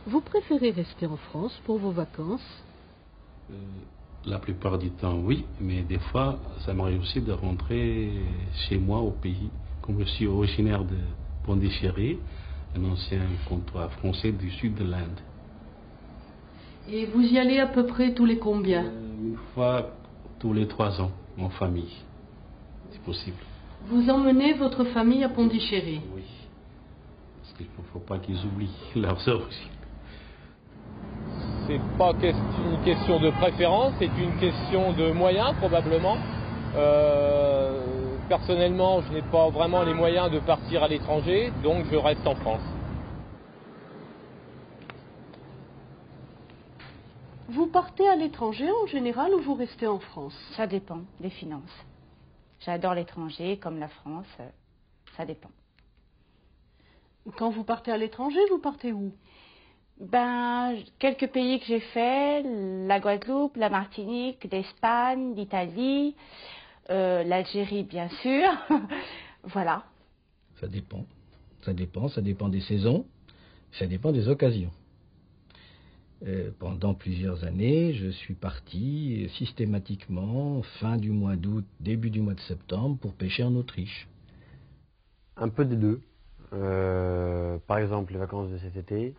Vous préférez rester en France pour vos vacances? La plupart du temps, oui, mais des fois, ça m'arrive aussi de rentrer chez moi au pays. Comme je suis originaire de Pondichéry, un ancien comptoir français du sud de l'Inde. Et vous y allez à peu près tous les combien? Une fois tous les 3 ans, en famille, si possible. Vous emmenez votre famille à Pondichéry? Oui, parce qu'il ne faut pas qu'ils oublient leurs origines. C'est pas une question de préférence, c'est une question de moyens probablement. Personnellement, je n'ai pas vraiment les moyens de partir à l'étranger, donc je reste en France. Vous partez à l'étranger en général ou vous restez en France? Ça dépend des finances. J'adore l'étranger comme la France, ça dépend. Quand vous partez à l'étranger, vous partez où? Quelques pays que j'ai fait, la Guadeloupe, la Martinique, l'Espagne, l'Italie, l'Algérie bien sûr, voilà. Ça dépend, ça dépend des saisons, ça dépend des occasions. Pendant plusieurs années, je suis parti systématiquement fin du mois d'août, début du mois de septembre pour pêcher en Autriche. Un peu des deux. Par exemple, les vacances de cet été,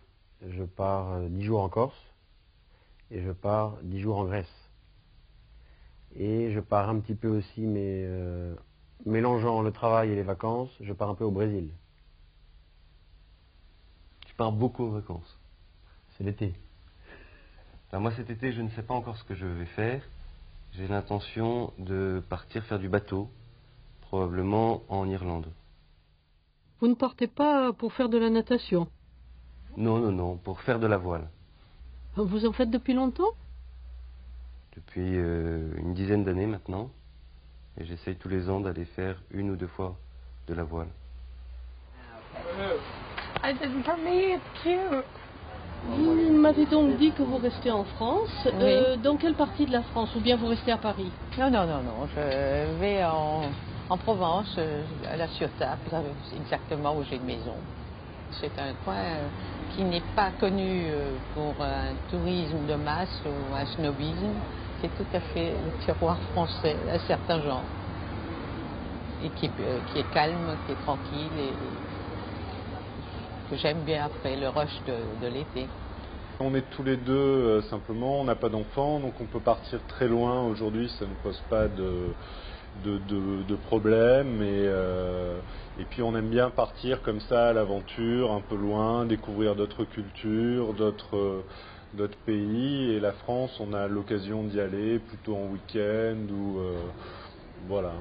je pars 10 jours en Corse et je pars 10 jours en Grèce. Et je pars un petit peu aussi, mais mélangeant le travail et les vacances, je pars un peu au Brésil. Tu pars beaucoup en vacances? C'est l'été. Alors moi cet été je ne sais pas encore ce que je vais faire. J'ai l'intention de partir faire du bateau, probablement en Irlande. Vous ne partez pas pour faire de la natation? Non, non, non, pour faire de la voile. Vous en faites depuis longtemps? Depuis une dizaine d'années maintenant. Et j'essaye tous les ans d'aller faire 1 ou 2 fois de la voile. Vous m'avez donc dit que vous restez en France. Oui. Dans quelle partie de la France? Ou bien vous restez à Paris? Non, non, non, non. Je vais en Provence, à la Ciotat, c'est exactement où j'ai une maison. C'est un coin qui n'est pas connu pour un tourisme de masse ou un snobisme. C'est tout à fait le terroir français, à certains genres. Et qui est calme, qui est tranquille et que j'aime bien après le rush de l'été. On est tous les deux simplement, on n'a pas d'enfants, donc on peut partir très loin. Aujourd'hui, ça ne pose pas de problème. Et puis on aime bien partir comme ça à l'aventure, un peu loin, découvrir d'autres cultures, d'autres pays. Et la France, on a l'occasion d'y aller plutôt en week-end ou voilà.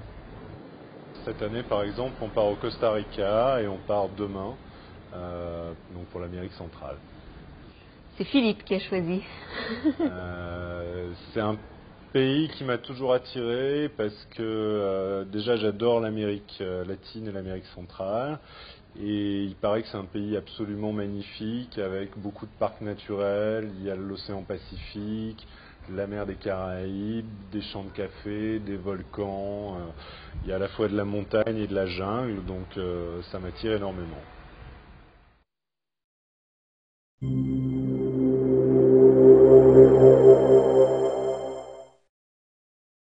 Cette année, par exemple, on part au Costa Rica et on part demain, donc pour l'Amérique centrale. C'est Philippe qui a choisi. C'est un pays qui m'a toujours attiré parce que déjà j'adore l'Amérique latine et l'Amérique centrale. Et il paraît que c'est un pays absolument magnifique avec beaucoup de parcs naturels. Il y a l'océan Pacifique, la mer des Caraïbes, des champs de café, des volcans. Il y a à la fois de la montagne et de la jungle, donc ça m'attire énormément.